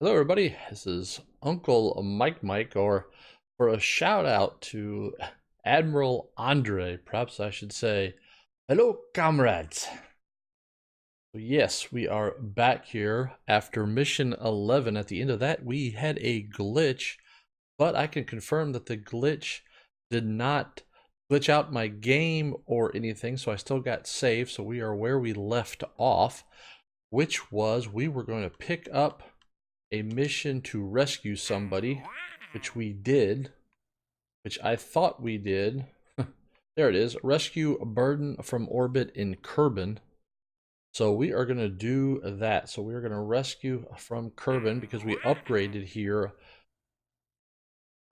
Hello, everybody. This is Uncle Mike, or for a shout out to Admiral Andre, perhaps I should say, hello, comrades. So yes, we are back here after mission 11. At the end of that, we had a glitch, but I can confirm that the glitch did not glitch out my game or anything, so I still got saved. So we are where we left off, which was we were going to pick up a mission to rescue somebody, which we did, which I thought we did. There it is. Rescue a burden from orbit in Kerbin. So we are going to do that. So we are going to rescue from Kerbin because we upgraded here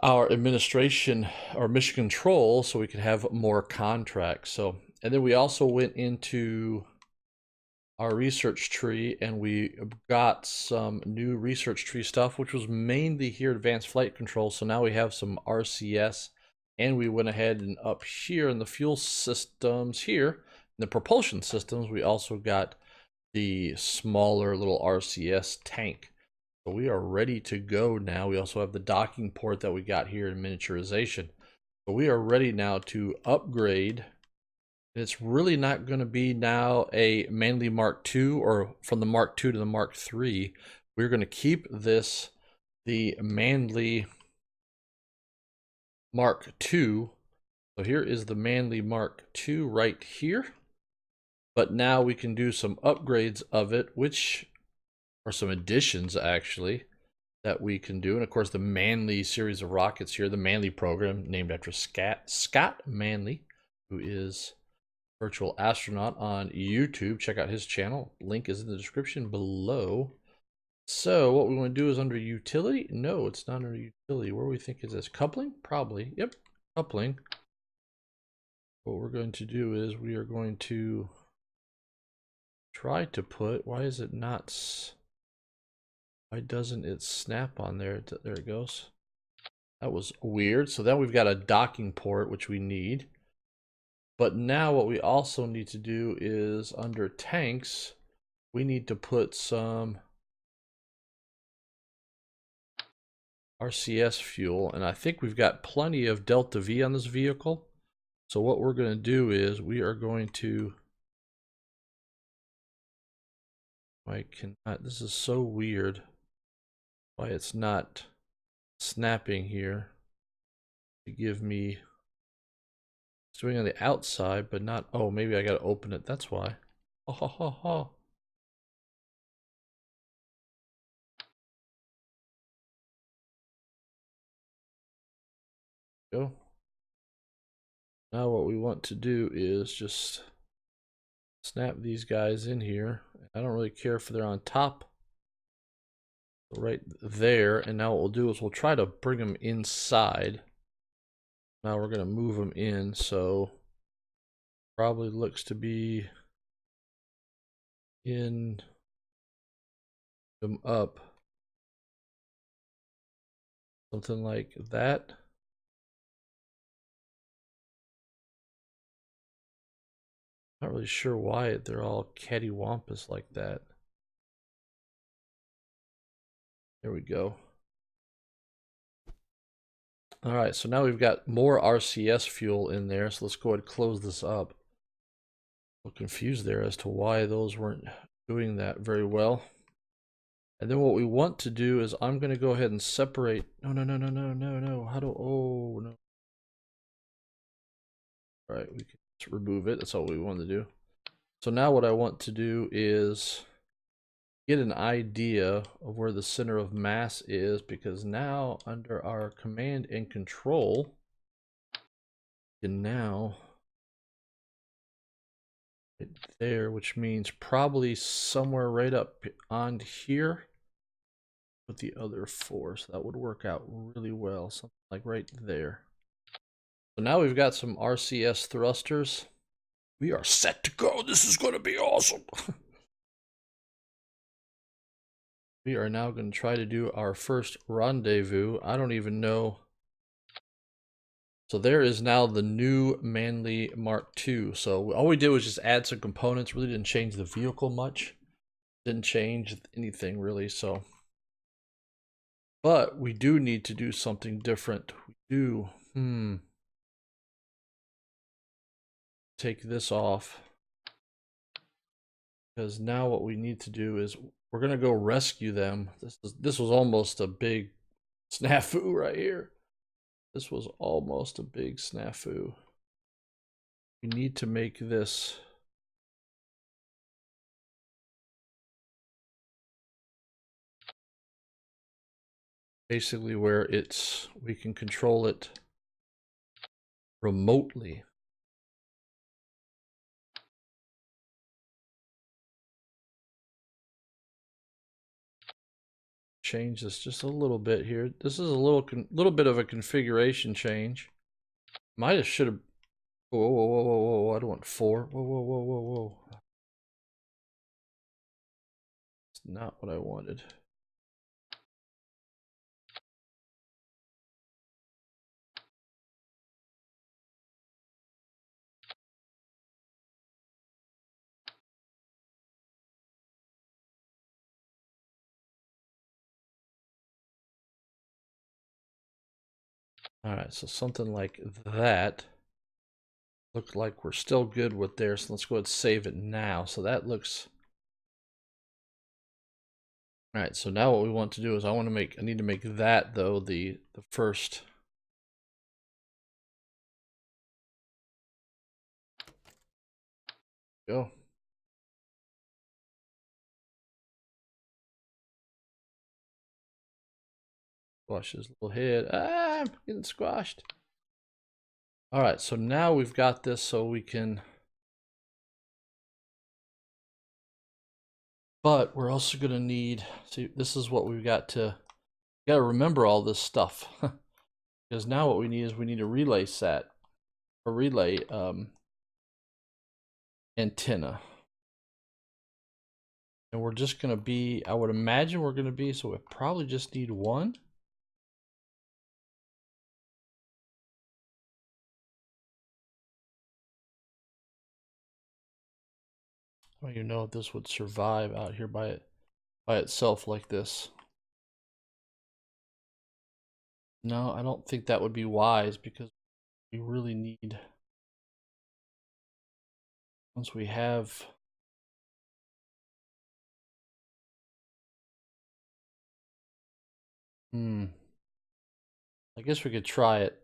our administration, our mission control, so we can have more contracts. So, and then we also went into our research tree and we got some new research tree stuff, which was mainly here advanced flight control. So now we have some RCS, and we went ahead and up here in the fuel systems here, in the propulsion systems, we also got the smaller little RCS tank. So we are ready to go now. We also have the docking port that we got here in miniaturization. So we are ready now to upgrade. It's really not going to be now a Manley Mark II or from the Mark II to the Mark III. We're going to keep this the Manley Mark II. So here is the Manley Mark II right here. But now we can do some upgrades of it, which are some additions actually that we can do. And of course the Manley series of rockets here, the Manley program named after Scott Manley, who is virtual astronaut on YouTube. Check out his channel. Link is in the description below. So what we want to do is under utility. No, it's not under utility. Where we think is this? Coupling? Probably. Yep, coupling. What we're going to do is we are going to try to put, why is it not, why doesn't it snap on there? There it goes. That was weird. So then we've got a docking port, which we need. But now what we also need to do is under tanks, we need to put some RCS fuel. And I think we've got plenty of Delta V on this vehicle. So what we're going to do is we are going to, I cannot, this is so weird why it's not snapping here to give me, it's doing on the outside, but not, oh, maybe I got to open it. That's why. Oh, ho, ho, ho. Go. Now what we want to do is just snap these guys in here. I don't really care if they're on top. Right there. And now what we'll do is we'll try to bring them inside. Now we're going to move them in. So probably looks to be in them up. Something like that. Not really sure why they're all cattywampus like that. There we go. All right, so now we've got more RCS fuel in there. So let's go ahead and close this up. A little confused there as to why those weren't doing that very well. And then what we want to do is I'm going to go ahead and separate. No. How do, oh, no. All right, we can just remove it. That's all we want to do. So now what I want to do is get an idea of where the center of mass is, because now under our command and control, you can now hit there, which means probably somewhere right up on here with the other four. So that would work out really well, something like right there. So now we've got some RCS thrusters. We are set to go. This is going to be awesome. We are now going to try to do our first rendezvous. I don't even know. So there is now the new Manley Mark II. So all we did was just add some components. Really didn't change the vehicle much. Didn't change anything really. So But we do need to do something different. We do. Take this off. Because now what we need to do is we're going to go rescue them. This was almost a big snafu right here. This was almost a big snafu. We need to make this basically where we can control it remotely. Change this just a little bit here. This is a little bit of a configuration change. Should have. Whoa, whoa, whoa, whoa, whoa! I don't want 4. Whoa, whoa, whoa, whoa, whoa! It's not what I wanted. All right, so something like that. Looks like we're still good with there, so let's go ahead and save it now. So that looks. All right, so now what we want to do is I need to make that though the first. Go. Squash his little head. Ah, I'm getting squashed. All right, so now we've got this so we can. But we're also going to need, see, this is what we've got to remember all this stuff. Because now what we need is we need a relay set, a relay antenna. And we're just going to be, I would imagine we're going to be, so we probably just need one. I don't even know if this would survive out here by itself like this. No, I don't think that would be wise because we really need, once we have, I guess we could try it.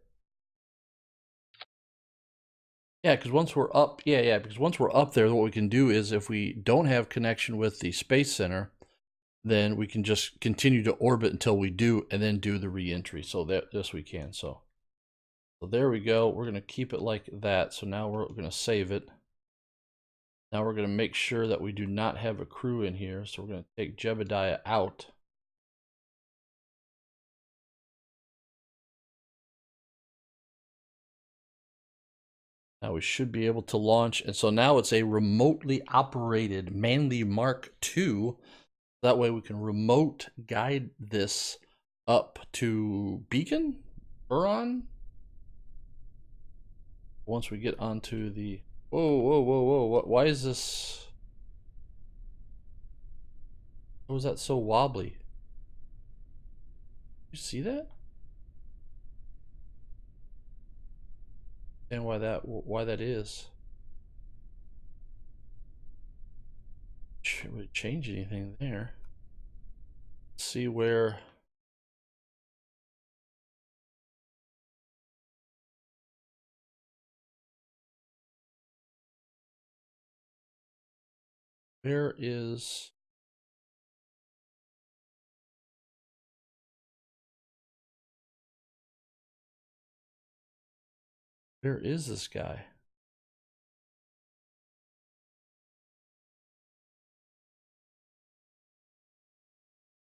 Yeah, because once we're up, because once we're up there, what we can do is if we don't have connection with the Space Center, then we can just continue to orbit until we do, and then do the re-entry. So yes, we can. So there we go. We're going to keep it like that. So now we're going to save it. Now we're going to make sure that we do not have a crew in here. So we're going to take Jebediah out. Now we should be able to launch. And so now it's a remotely operated Manley Mark II. That way we can remote guide this up to Beacon, Buron. Once we get onto the, whoa, whoa, whoa, whoa, why is this, why was that so wobbly? You see that? And why that is. Shouldn't really change anything there. Let's see where. Where is. Where is this guy?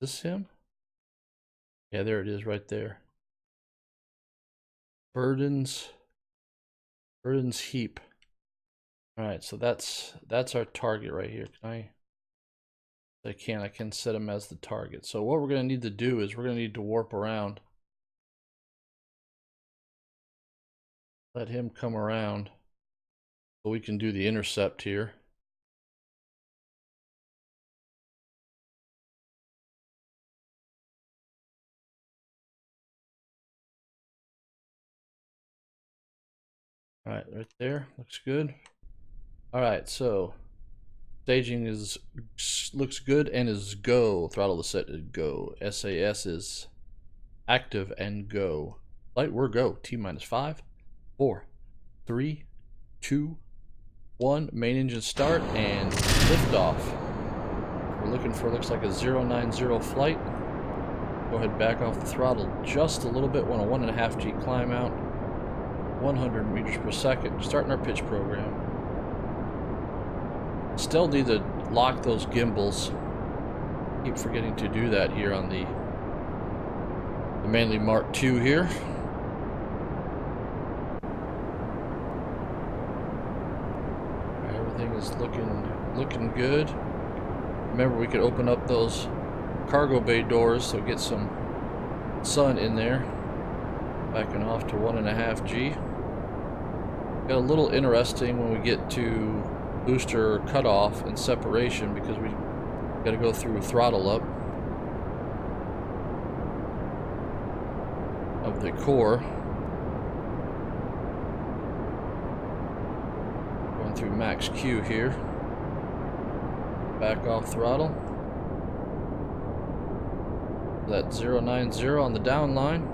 Is this him? Yeah, there it is right there. Burdens heap. All right, so that's our target right here. I can set him as the target. So what we're going to need to do is we're going to need to warp around. Let him come around so we can do the intercept here. All right, right there, looks good. All right, so staging looks good and is go. Throttle is set to go. SAS is active and go. Flight, we're go. T minus 5, 4, 3, 2, 1. Main engine start and lift off. We're looking for, looks like a 090 flight. Go ahead, back off the throttle just a little bit. Want a 1.5 G climb out. 100 meters per second. Starting our pitch program. Still need to lock those gimbals. Keep forgetting to do that here on the Manley Mark II here. Everything is looking good. Remember, we could open up those cargo bay doors so get some sun in there. Backing off to 1.5 G. Got a little interesting when we get to booster cutoff and separation because we got to go through throttle up of the core. Going through max Q here. Back off throttle. That 090 on the down line.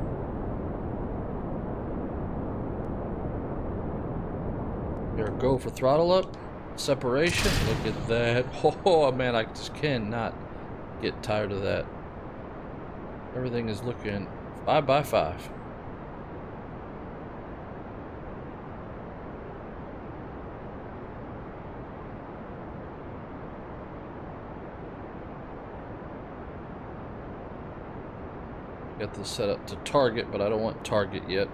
Here, go for throttle up. Separation. Look at that. Oh man, I just cannot get tired of that. Everything is looking 5 by 5. Got this set up to target, but I don't want target yet.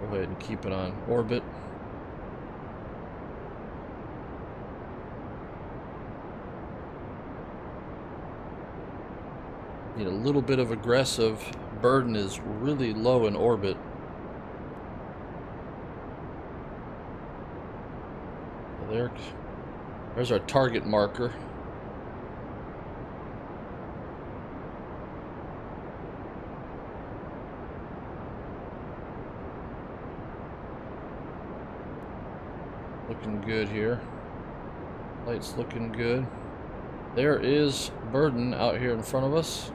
Go ahead and keep it on orbit. Need a little bit of aggressive. Burden is really low in orbit. So there's our target marker. Looking good here. Light's looking good. There is burden out here in front of us.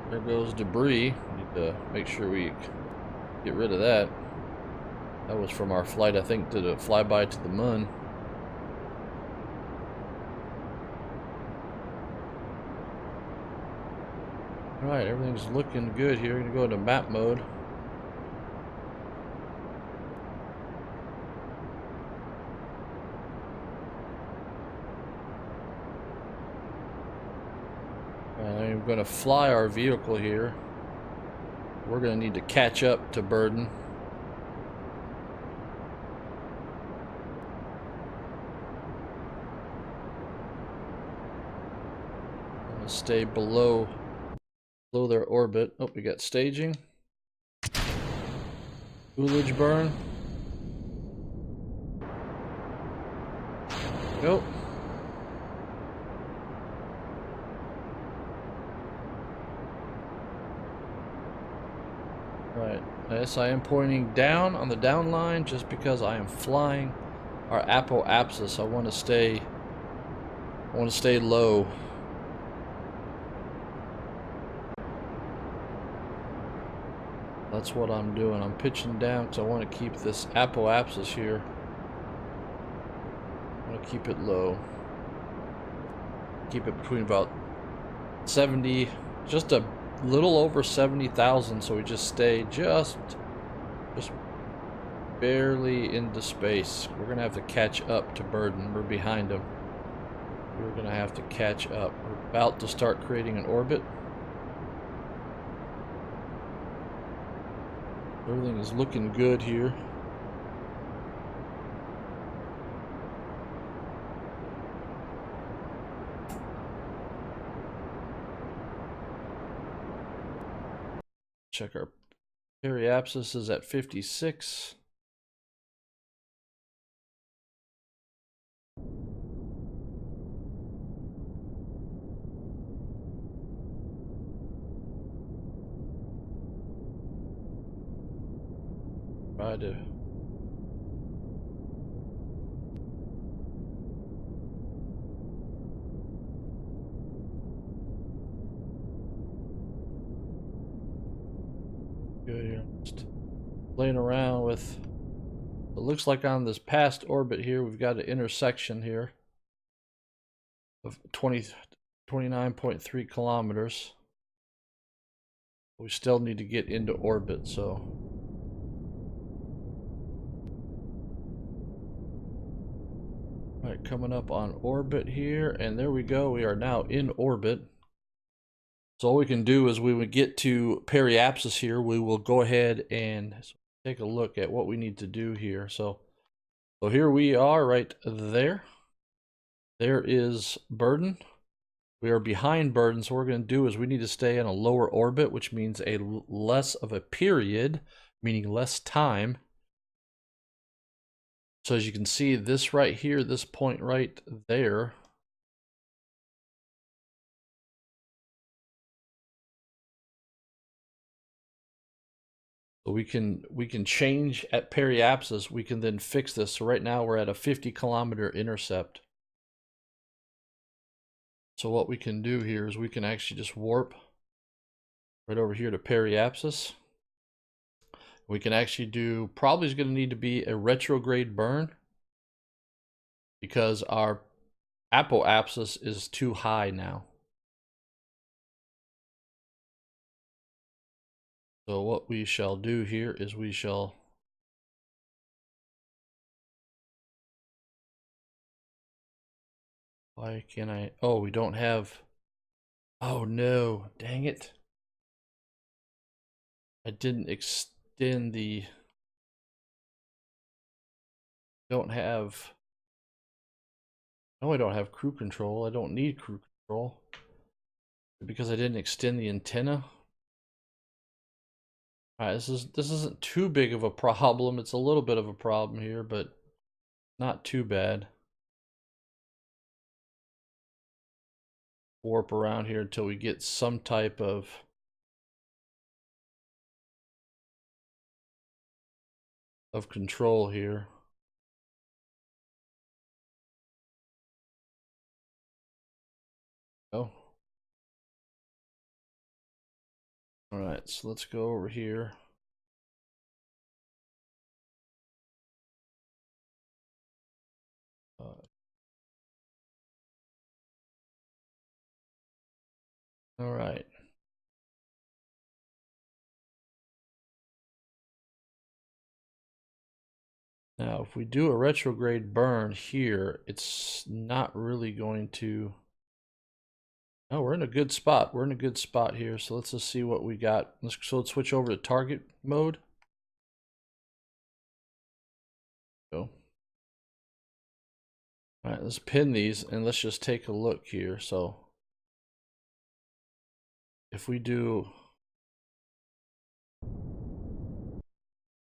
There goes debris. Need to make sure we get rid of that. That was from our flight, I think, to the flyby to the moon. Alright, everything's looking good here. We're gonna go into map mode. I'm going to fly our vehicle here. We're going to need to catch up to burden. I'm going to stay below their orbit. Oh, we got staging. Coolidge burn. Go. Right. Yes, I am pointing down on the down line just because I am flying our apoapsis. I want to stay low. That's what I'm doing. I'm pitching down because I want to keep this apoapsis here. I want to keep it low. Keep it between about 70, just a little over 70,000, so we just stay just barely into space. We're gonna have to catch up to burden. We're behind them. We're gonna have to catch up. We're about to start creating an orbit. Everything is looking good here. Check our periapsis is at 56. try to... Good here. Just playing around with... It looks like on this past orbit here, we've got an intersection here of 29.3 kilometers. We still need to get into orbit, so... Alright, coming up on orbit here, and there we go. We are now in orbit. So all we can do is we would get to periapsis here. We will go ahead and take a look at what we need to do here. So here we are right there. There is burden. We are behind burden, so what we're going to do is we need to stay in a lower orbit, which means a less of a period, meaning less time. So as you can see, this right here, this point right there, so we can change at periapsis. We can then fix this. So right now we're at a 50-kilometer intercept. So what we can do here is we can actually just warp right over here to periapsis. We can actually do, probably is going to need to be a retrograde burn because our apoapsis is too high now. So what we shall do here is we shall why can't I? Oh, we don't have. Oh no, dang it. I didn't extend the. Don't have. No, I don't have crew control. I don't need crew control because I didn't extend the antenna. All right, this isn't too big of a problem. It's a little bit of a problem here, but not too bad. Warp around here until we get some type of control here. Oh. All right, so let's go over here. All right. Now, if we do a retrograde burn here, it's not really going to... Oh, we're in a good spot. We're in a good spot here. So let's just see what we got. Let's switch over to target mode. Go. All right, let's pin these and let's just take a look here. So if we do...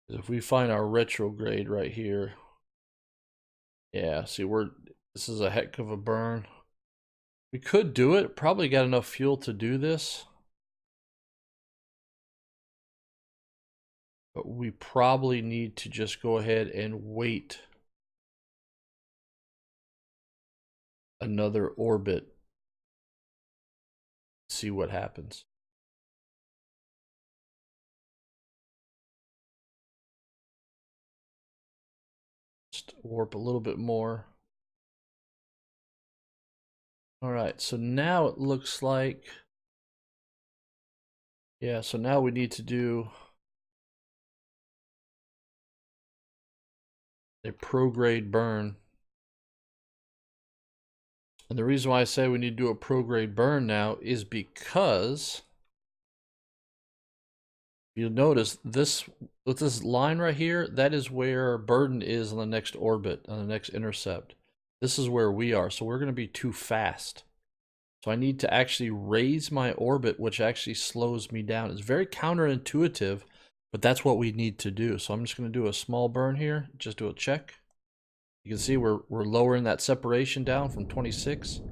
If we find our retrograde right here, yeah, see, this is a heck of a burn. We could do it. Probably got enough fuel to do this. But we probably need to just go ahead and wait another orbit. See what happens. Just warp a little bit more. All right, so now it looks like, yeah, so now we need to do a prograde burn. And the reason why I say we need to do a prograde burn now is because you'll notice this, with this line right here, that is where burden is on the next orbit, on the next intercept. This is where we are, so we're going to be too fast. So I need to actually raise my orbit, which actually slows me down. It's very counterintuitive, but that's what we need to do. So I'm just going to do a small burn here, just do a check. You can see we're lowering that separation down from 26.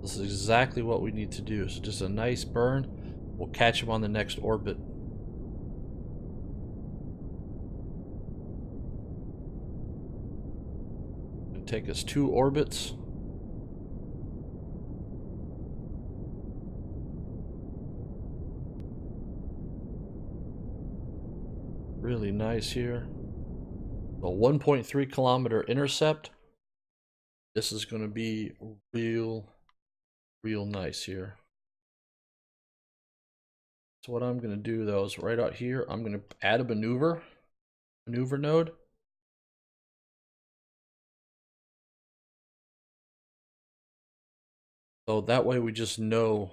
This is exactly what we need to do. So just a nice burn. We'll catch him on the next orbit. take us 2 orbits. Really nice here. A 1.3 kilometer intercept. This is going to be real nice here. So what I'm going to do though is right out here, I'm going to add a maneuver node. So that way we just know.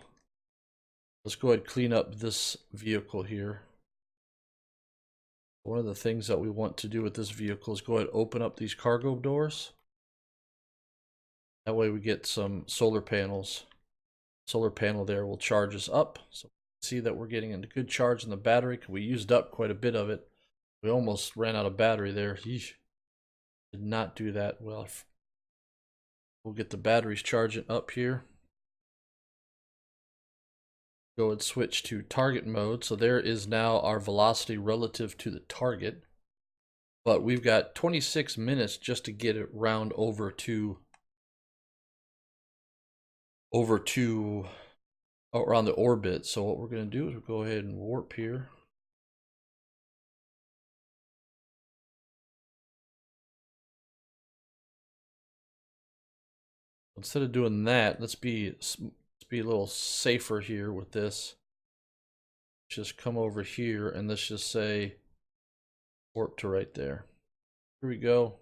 Let's go ahead and clean up this vehicle here. One of the things that we want to do with this vehicle is go ahead and open up these cargo doors. That way we get some solar panels. Solar panel there will charge us up. So see that we're getting a good charge in the battery because we used up quite a bit of it. We almost ran out of battery there. Yeesh. Did not do that well. We'll get the batteries charging up here. Go and switch to target mode. So there is now our velocity relative to the target. But we've got 26 minutes just to get it round over to around the orbit. So what we're going to do is we'll go ahead and warp here. Instead of doing that, let's be a little safer here with this. Just come over here and let's just say warp to right there. Here we go.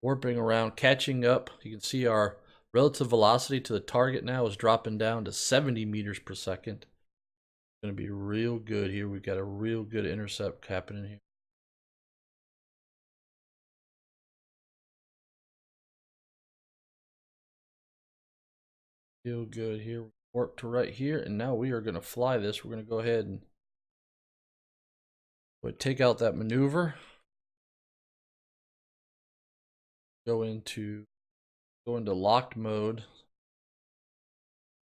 Warping around, catching up. You can see our relative velocity to the target now is dropping down to 70 meters per second. It's going to be real good here. We've got a real good intercept happening here. Feel good here. Warp to right here, and now we are going to fly this. We're going to go ahead and take out that maneuver. Go into locked mode.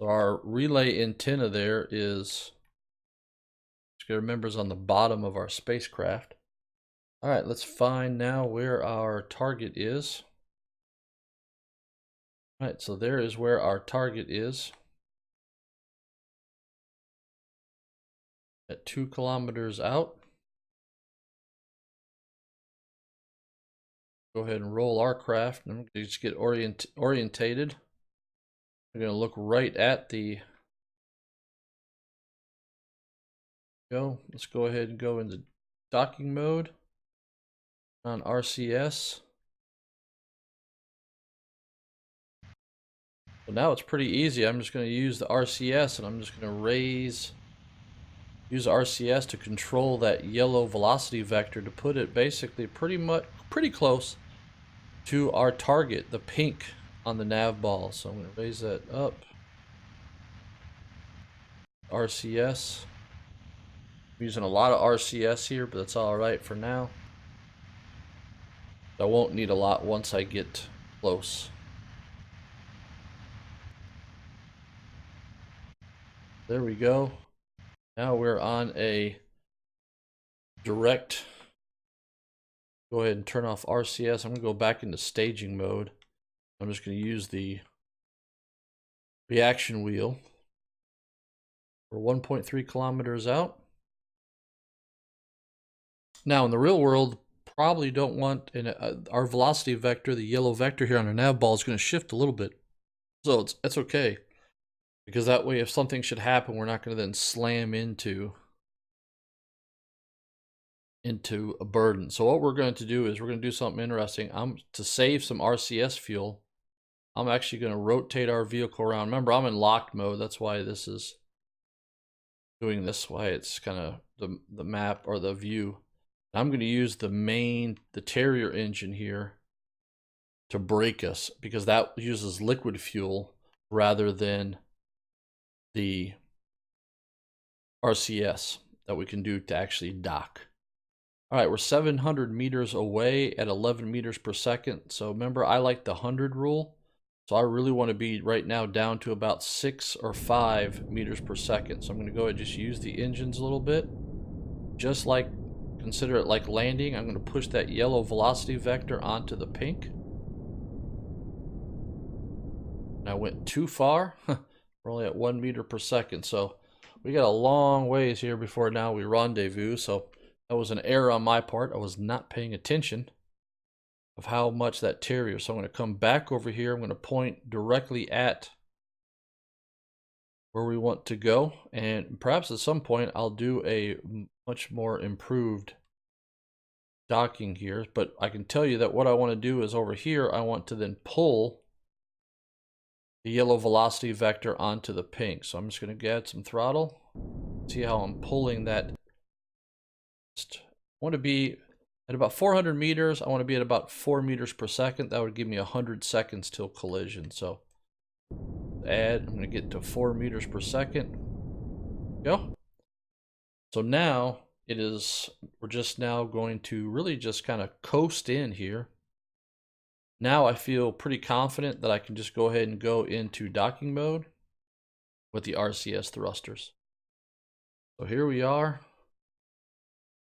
So our relay antenna there is, just gotta remember, is on the bottom of our spacecraft. All right, let's find now where our target is. All right, so there is where our target is. At 2 kilometers out. Go ahead and roll our craft, and I'm going to just get orientated. We're going to look right at the Let's go ahead and go into docking mode on RCS. So now it's pretty easy. I'm just going to use the RCS, and I'm just going to use RCS to control that yellow velocity vector to put it basically pretty close to our target, the pink on the nav ball. So I'm going to raise that up. RCS. I'm using a lot of RCS here, but that's all right for now. I won't need a lot once I get close. There we go. Now we're on a direct. Go ahead and turn off RCS. I'm going to go back into staging mode. I'm just going to use the reaction wheel. We're 1.3 kilometers out. Now in the real world, probably don't want our velocity vector, the yellow vector here on our nav ball, is going to shift a little bit. So that's okay. Because that way if something should happen, we're not going to then slam into a burden. So what we're going to do is we're going to do something interesting. To save some RCS fuel, I'm actually going to rotate our vehicle around. Remember, I'm in locked mode. That's why this is doing this way. It's kind of the map or the view. I'm going to use the Terrier engine here to brake us, because that uses liquid fuel rather than the RCS that we can do to actually dock. All right, we're 700 meters away at 11 meters per second. So remember, I like the 100 rule. So I really want to be right now down to about 6 or 5 meters per second. So I'm going to go ahead and just use the engines a little bit. Just like, consider it like landing. I'm going to push that yellow velocity vector onto the pink. I went too far. We're only at 1 meter per second, so we got a long ways here before now we rendezvous. So that was an error on my part. I was not paying attention of how much that terrier. So I'm going to come back over here. I'm going to point directly at where we want to go, and perhaps at some point I'll do a much more improved docking here. But I can tell you that what I want to do is over here I want to then pull the yellow velocity vector onto the pink. So I'm just going to add some throttle. See how I'm pulling that. I want to be at about 400 meters. I want to be at about 4 meters per second. That would give me 100 seconds till collision. So I'm going to get to 4 meters per second. Go. So now we're just now going to really just kind of coast in here. Now I feel pretty confident that I can just go ahead and go into docking mode with the RCS thrusters. So here we are.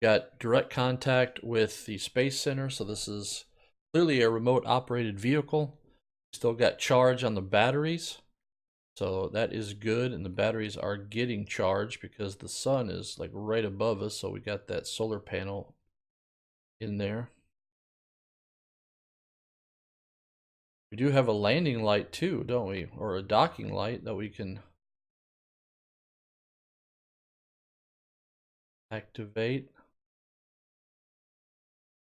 Got direct contact with the Space Center. So this is clearly a remote operated vehicle. Still got charge on the batteries. So that is good, and the batteries are getting charged because the sun is like right above us. So we got that solar panel in there. We do have a landing light too, don't we? Or a docking light that we can activate.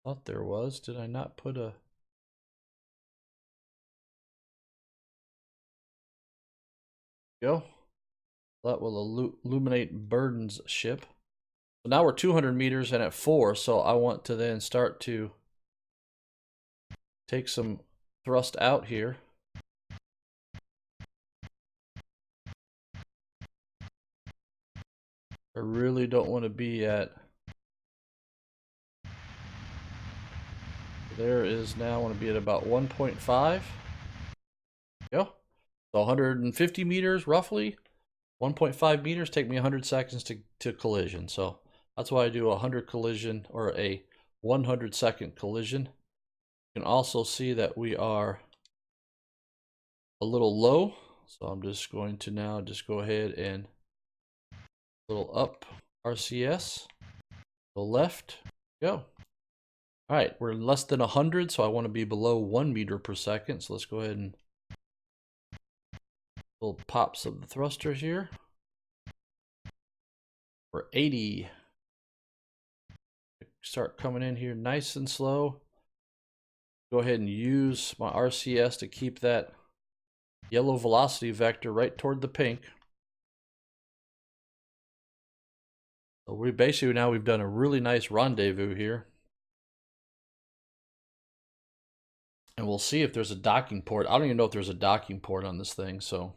Thought there was. Did I not put a... Go. That will illuminate Burden's ship. So now we're 200 meters and at 4, so I want to then start to take some thrust out here. I really don't want to be at... There is now, I want to be at about 1.5. Go. So 150 meters roughly. 1.5 meters take me 100 seconds to collision. So that's why I do a 100 collision or a 100 second collision. You can also see that we are a little low. So I'm just going to now just go ahead and a little up RCS, the left, go. All right, we're less than 100, so I want to be below 1 meter per second. So let's go ahead and little pops of the thrusters here. We're 80. Start coming in here nice and slow. Go ahead and use my RCS to keep that yellow velocity vector right toward the pink. So we basically now we've done a really nice rendezvous here. And we'll see if there's a docking port. I don't even know if there's a docking port on this thing, so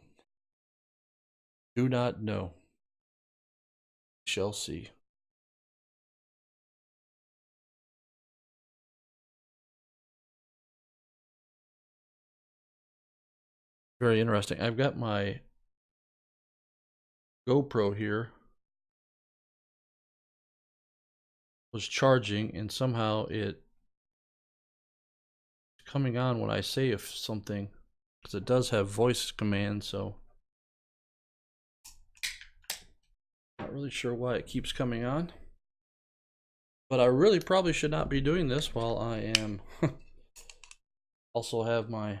do not know. Shall see. Very interesting. I've got my GoPro here. Was charging and somehow it's coming on when I say if something, because it does have voice command, so not really sure why it keeps coming on. But I really probably should not be doing this while I am also have my,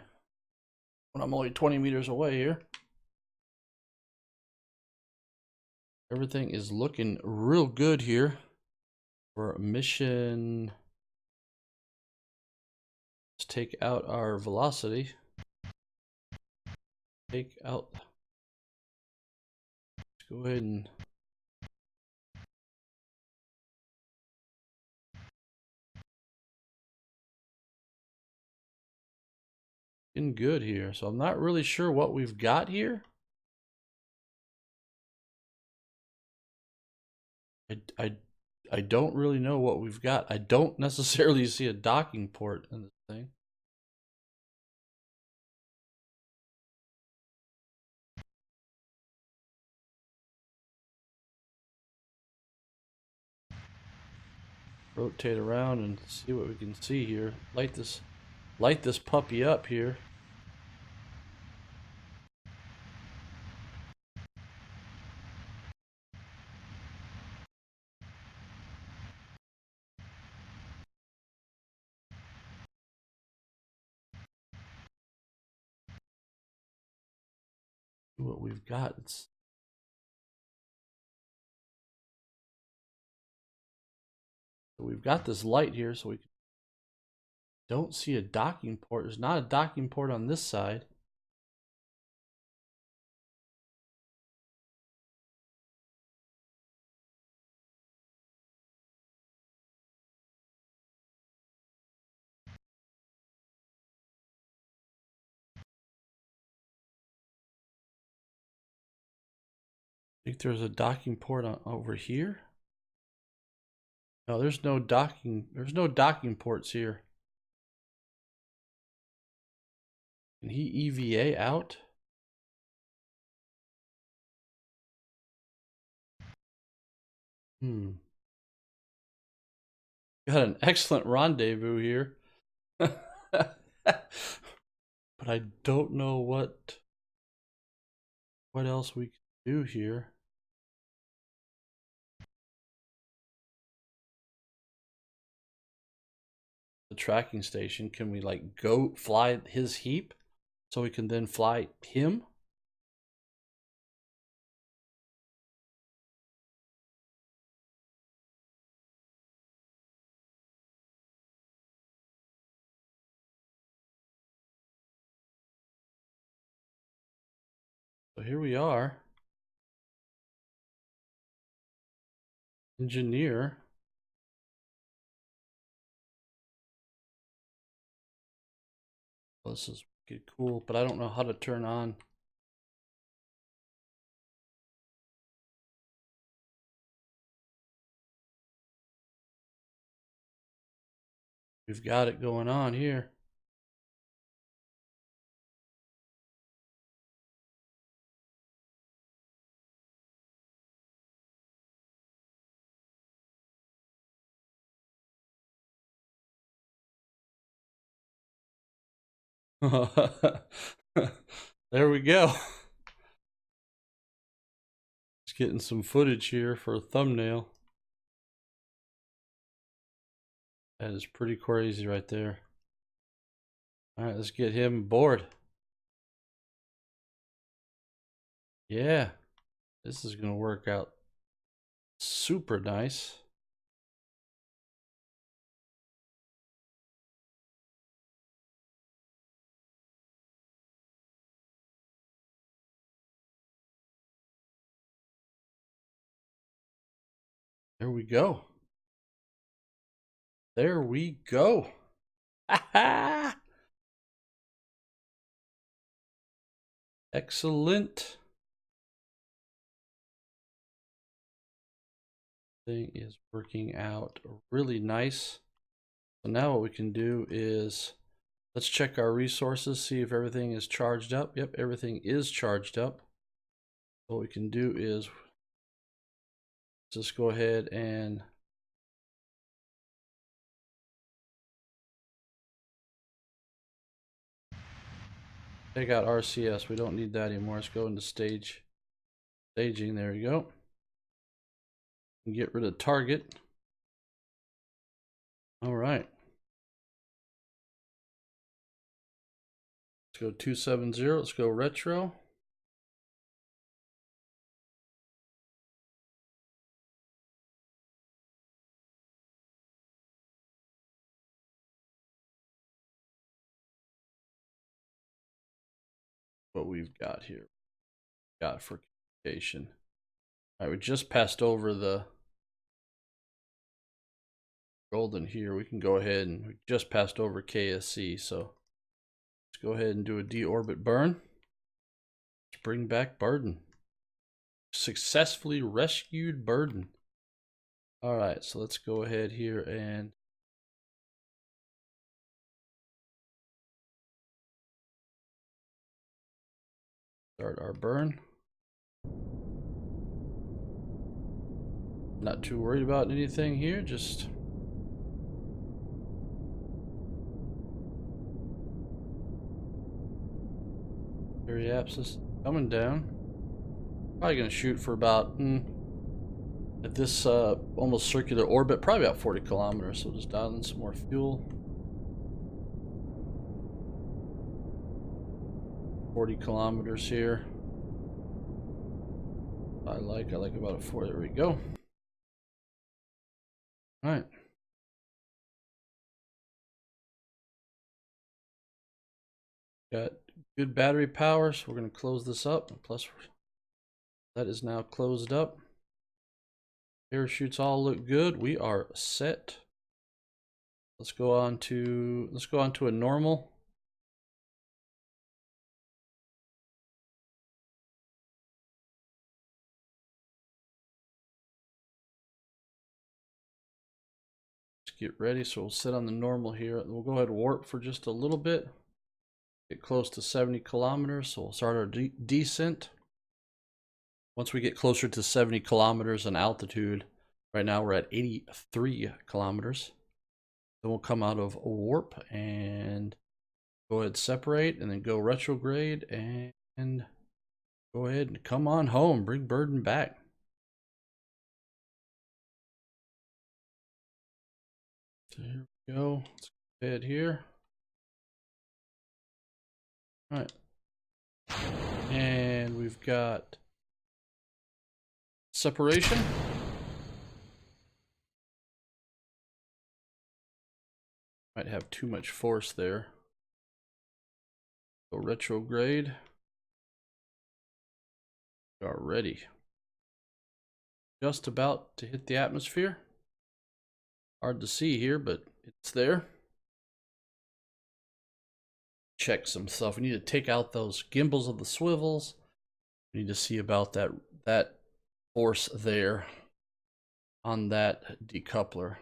when I'm only 20 meters away here. Everything is looking real good here for mission. Let's take out our velocity. Take out. Let's go ahead and getting good here. So I'm not really sure what we've got here. I don't really know what we've got. I don't necessarily see a docking port in this thing. Rotate around and see what we can see here. Light this puppy up here. what we've got. We've got this light here, so we don't see a docking port. There's not a docking port on this side. I think there's a docking port over here. No, there's no docking. There's no docking ports here. Can he EVA out? Got an excellent rendezvous here. But I don't know what else we can do here. The tracking station, can we like go fly his heap so we can then fly him? So here we are. Engineer. Well, this is pretty cool, but I don't know how to turn on. We've got it going on here. There we go. Just getting some footage here for a thumbnail. That is pretty crazy right there. All right, let's get him aboard. Yeah, this is gonna work out super nice. There we go. There we go. Excellent. Thing is working out really nice. So now what we can do is let's check our resources, see if everything is charged up. Yep, everything is charged up. What we can do is just go ahead and take out RCS. We don't need that anymore. Let's go into staging. There we go. And get rid of target. All right. Let's go 270. Let's go retro. What we've got here. Got for communication. All right, we just passed over the golden here. We can go ahead and we just passed over KSC. So let's go ahead and do a deorbit burn. Let's bring back Burden. Successfully rescued Burden. All right, so let's go ahead here and start our burn. Not too worried about anything here, just Periapsis coming down. Probably gonna shoot for about at this almost circular orbit, probably about 40 kilometers. So we'll just dial in some more fuel. 40 kilometers here. I like about it 4. There we go. All right. Got good battery power, so we're going to close this up. Plus, that is now closed up. Parachutes all look good. We are set. Let's go on to a normal. Let's get ready. So we'll sit on the normal here. We'll go ahead and warp for just a little bit. Get close to 70 kilometers. So we'll start our descent. Once we get closer to 70 kilometers in altitude, right now we're at 83 kilometers. Then we'll come out of warp and go ahead, separate, and then go retrograde and go ahead and come on home. Bring burden back. So here we go. Let's go ahead here. All right. And we've got separation. Might have too much force there. Go retrograde. We are ready. Just about to hit the atmosphere. Hard to see here, but it's there. Check some stuff. We need to take out those gimbals of the swivels. We need to see about that force there on that decoupler.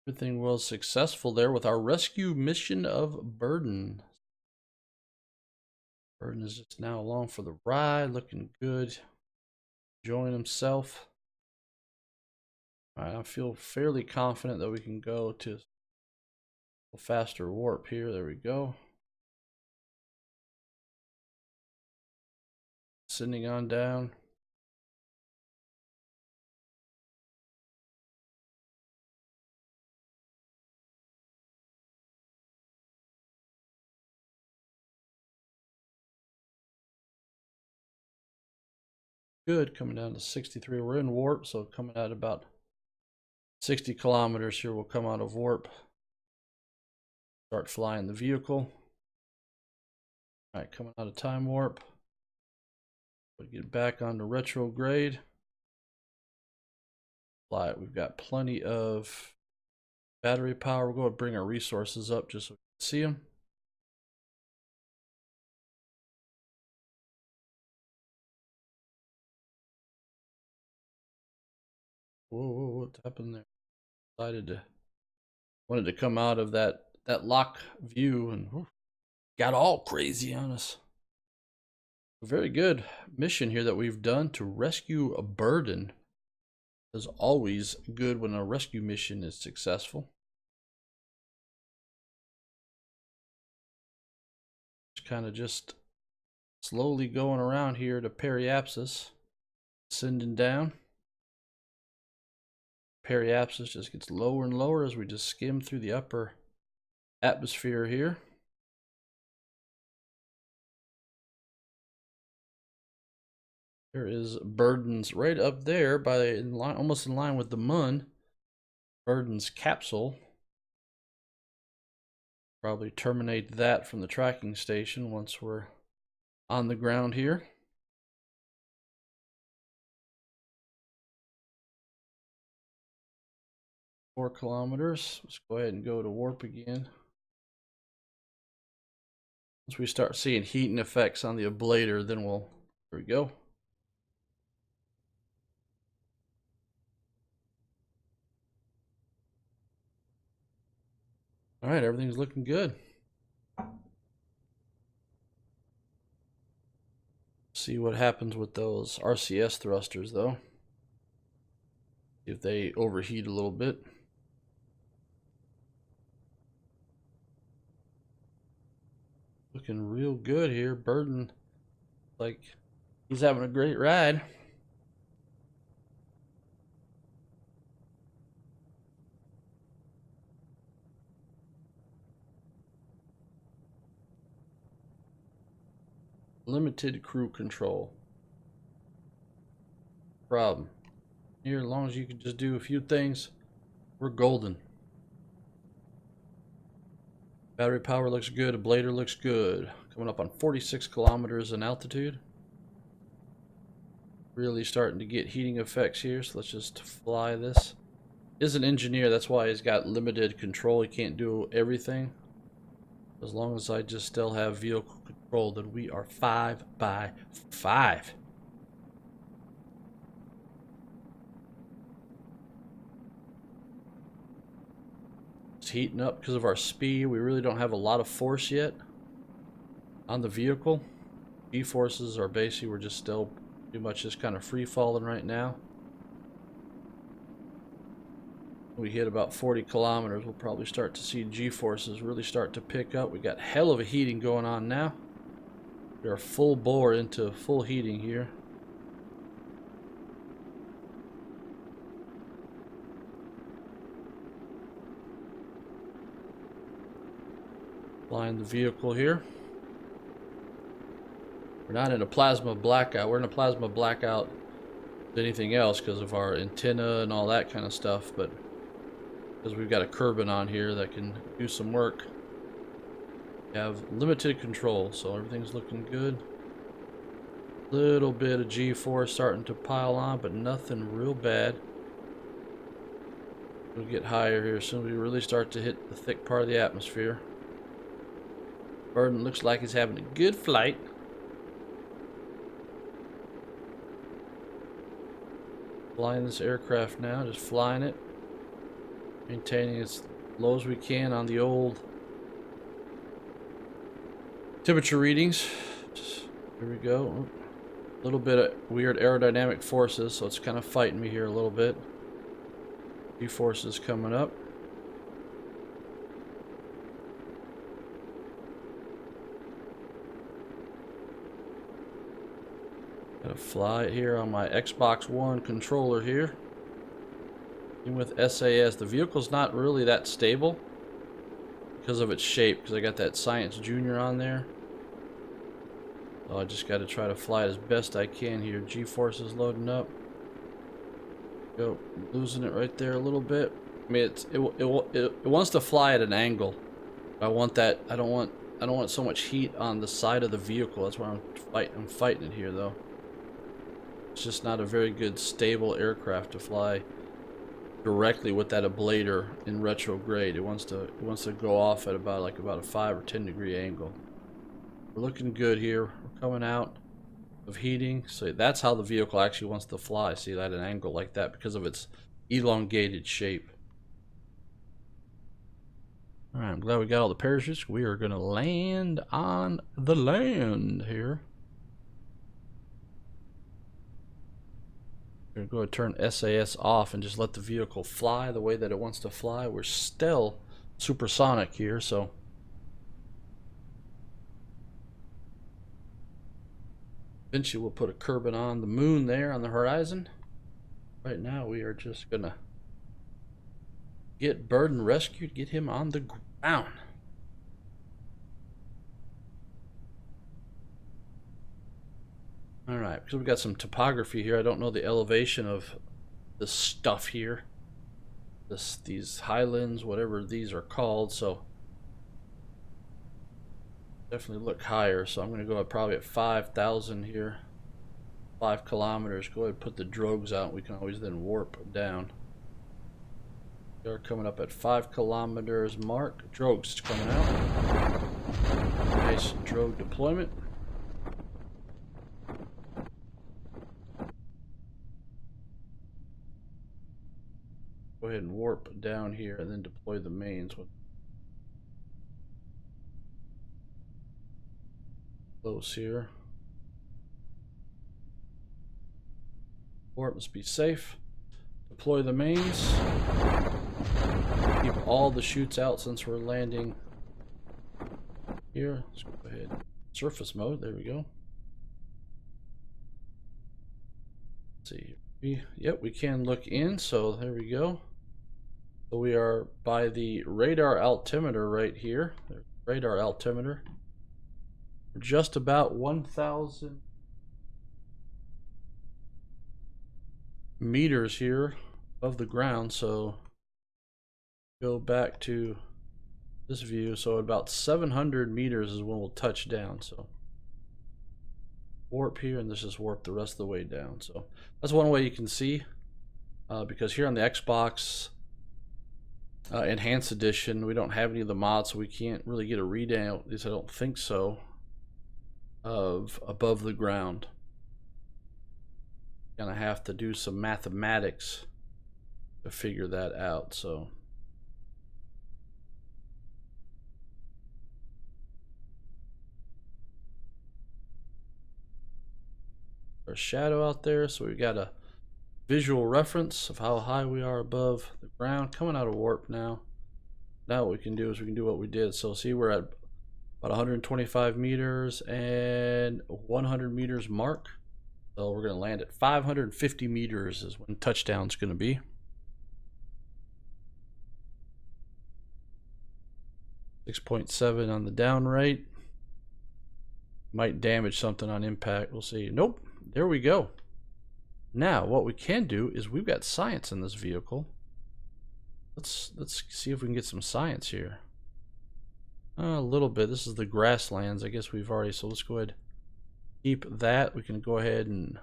Everything was successful there with our rescue mission of Burden. Burden is just now along for the ride, looking good, enjoying himself. All right, I feel fairly confident that we can go to a faster warp here. There we go. Sending on down. Good, coming down to 63. We're in warp, so coming out about 60 kilometers here. We'll come out of warp. Start flying the vehicle. All right, coming out of time warp. We'll get back onto retrograde. Fly it. We've got plenty of battery power. We'll go and bring our resources up just so we can see them. Whoa, what happened there? Wanted to come out of that lock view and got all crazy on us. A very good mission here that we've done to rescue a Burden. Is always good when a rescue mission is successful. Kind of just slowly going around here to periapsis, sending down. Periapsis just gets lower and lower as we just skim through the upper atmosphere here. There is Burden's right up there by almost in line with the Mun. Burden's capsule. Probably terminate that from the tracking station once we're on the ground here. Four kilometers. Let's go ahead and go to warp again. Once we start seeing heating effects on the ablator, then there we go. All right, everything's looking good. See what happens with those RCS thrusters, though. If they overheat a little bit. Looking real good here. Burden, like, he's having a great ride. limited crew control. Problem. Here, as long as you can just do a few things, we're golden. Battery power looks good. Ablator looks good. Coming up on 46 kilometers in altitude. Really starting to get heating effects here, so let's just fly this. He's an engineer, that's why he's got limited control. He can't do everything. As long as I just still have vehicle control, then we are 5 by 5. It's heating up because of our speed. We really don't have a lot of force yet on the vehicle. G-forces are basically, we're just still pretty much just kind of free falling right now. We hit about 40 kilometers, we'll probably start to see G-forces really start to pick up. We got hell of a heating going on now. We are full bore into full heating here. Flying the vehicle here. We're not in a plasma blackout. We're in a plasma blackout than anything else because of our antenna and all that kind of stuff, but because we've got a Kerbin on here that can do some work. We have limited control, so everything's looking good. Little bit of G-force starting to pile on, but nothing real bad. We'll get higher here as soon as we really start to hit the thick part of the atmosphere. Burden looks like he's having a good flight. Flying this aircraft now, just flying it. Maintaining as low as we can on the old temperature readings. Here we go. A little bit of weird aerodynamic forces, so it's kind of fighting me here a little bit. G-forces coming up. Gotta fly it here on my Xbox One controller here. Even with SAS, the vehicle's not really that stable because of its shape, because I got that Science Junior on there. So I just got to try to fly it as best I can here. G-forces loading up. Go, losing it right there a little bit. I mean, it wants to fly at an angle. I want that. I don't want so much heat on the side of the vehicle. That's why I'm fighting it here though. It's just not a very good stable aircraft to fly directly with that ablator in retrograde. It wants to go off at about a 5 or 10 degree angle. We're looking good here. We're coming out of heating. So that's how the vehicle actually wants to fly. See, at an angle like that because of its elongated shape. All right, I'm glad we got all the parachutes. We are going to land on the land here. We're going to go ahead and turn SAS off and just let the vehicle fly the way that it wants to fly. We're still supersonic here, so eventually we'll put a Kerbin on the moon there on the horizon. Right now we are just going to get Burden rescued, get him on the ground. Alright, because we've got some topography here. I don't know the elevation of this stuff here. These highlands, whatever these are called, so definitely look higher. So I'm going to go probably at 5,000 here. 5 kilometers. Go ahead and put the drogues out. We can always then warp down. We are coming up at 5 kilometers mark. Drogues coming out. Nice drogue deployment. Go ahead and warp down here and then deploy the mains. Close here. Warp must be safe. Deploy the mains. Keep all the chutes out since we're landing here. Let's go ahead. Surface mode. There we go. Let's see. Yep, we can look in. So there we go. So we are by the radar altimeter right here. Radar altimeter. We're just about 1,000 meters here above the ground. So go back to this view. So about 700 meters is when we'll touch down. So warp here, and this is warp the rest of the way down. So that's one way you can see, because here on the Xbox Enhanced Edition, we don't have any of the mods, so we can't really get a readout, at least I don't think so, of above the ground. Gonna have to do some mathematics to figure that out. So our shadow out there, so we've got a visual reference of how high we are above the ground. Coming out of warp now. Now what we can do is we can do what we did. So see, we're at about 125 meters and 100 meters mark. So we're going to land at 550 meters is when touchdown's going to be. .7 on the down right. Might damage something on impact. We'll see. Nope. There we go. Now what we can do is we've got science in this vehicle. Let's see if we can get some science here. A little bit. This is the grasslands. I guess we've already, so let's go ahead, keep that. We can go ahead and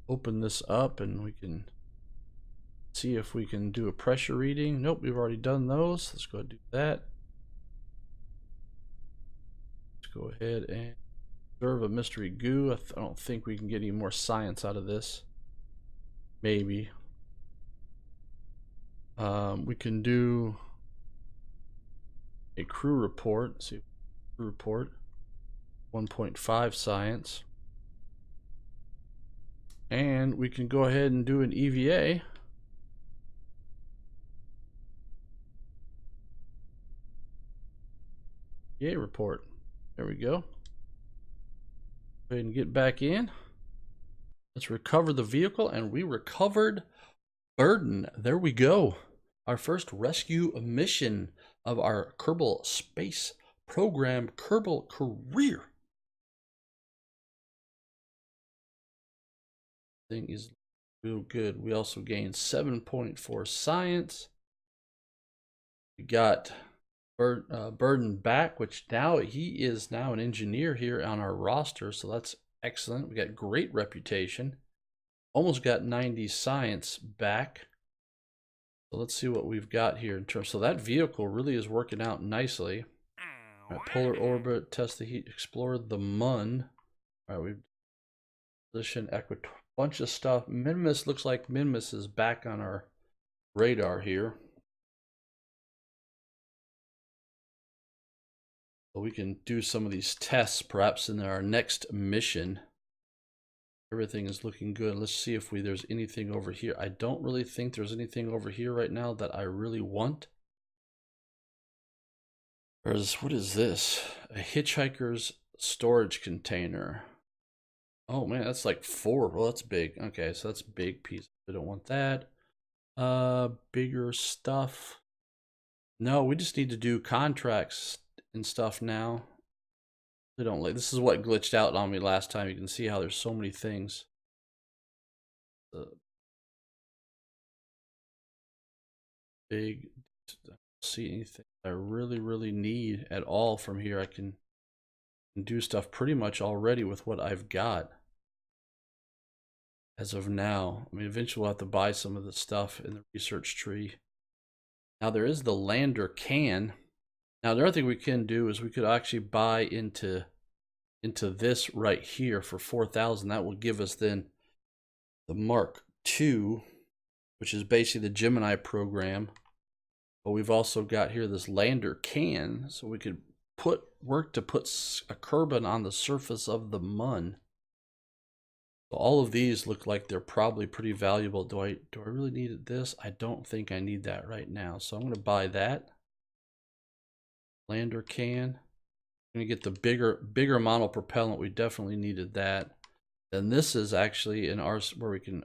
open this up and we can see if we can do a pressure reading. Nope, we've already done those. Let's go ahead and do that. Let's go ahead and observe a mystery goo. I don't think we can get any more science out of this. Maybe. We can do a crew report. Let's see, crew report 1.5 science, and we can go ahead and do an EVA. EVA report. There we go. Go ahead and get back in. Let's recover the vehicle, and we recovered burden. There we go. Our first rescue mission of our Kerbal Space Program, Kerbal Kareer. Thing is real good. We also gained 7.4 science. We got Burden back, which now he is now an engineer here on our roster, so that's excellent. We got great reputation. Almost got 90 science back. So let's see what we've got here in terms. So that vehicle really is working out nicely. All right, polar orbit, test the heat, explore the Mun. All right, we've positioned bunch of stuff. Minimus, looks like Minimus is back on our radar here. So we can do some of these tests perhaps in our next mission. Everything is looking good. Let's see if there's anything over here. I don't really think there's anything over here right now that I really want. What is this? A hitchhiker's storage container. Oh man, that's like 4. Well, that's big. Okay, so that's a big piece. We don't want that. Bigger stuff. No, we just need to do contracts and stuff now. They don't like this. Is what glitched out on me last time. You can see how there's so many things. Big. I don't see anything I really need at all from here. I can do stuff pretty much already with what I've got as of now. I mean, eventually we'll have to buy some of the stuff in the research tree. Now there is the lander can. Now the other thing we can do is we could actually buy into this right here for 4,000. That will give us then the Mark II, which is basically the Gemini program. But we've also got here this lander can, so we could work to put a Kerbin on the surface of the Mun. So all of these look like they're probably pretty valuable. Do I really need this? I don't think I need that right now. So I'm going to buy that. Lander can. I'm going to get the bigger model propellant. We definitely needed that. Then this is actually in ours where we can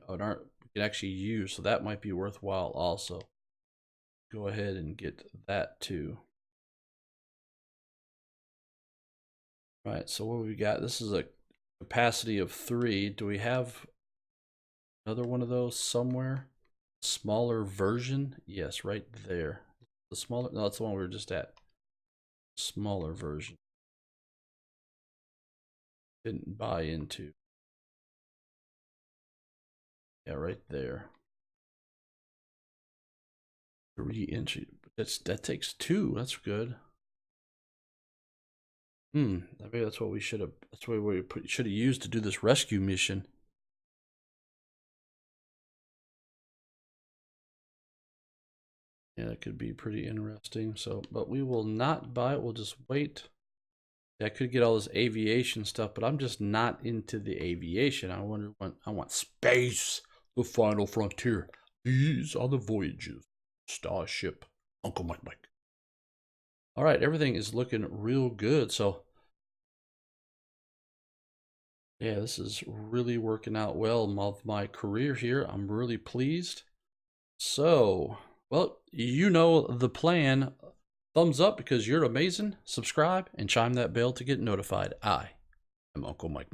actually use. So that might be worthwhile also. Go ahead and get that too. Right, so what we got? This is a capacity of 3. Do we have another one of those somewhere? Smaller version? Yes, right there. The smaller, no, that's the one we were just at. Smaller version. Didn't buy into. Yeah, right there. 3 inches. That takes 2. That's good. Maybe that's what we should have. That's what we should have used to do this rescue mission. Yeah, that could be pretty interesting. So, but we will not buy it. We'll just wait. Yeah, I could get all this aviation stuff, but I'm just not into the aviation. I want space, the final frontier. These are the voyages. Starship. Uncle Mike. All right, everything is looking real good. So, yeah, this is really working out well of my career here. I'm really pleased. So, well, you know the plan. Thumbs up because you're amazing. Subscribe and chime that bell to get notified. I am Uncle Mike.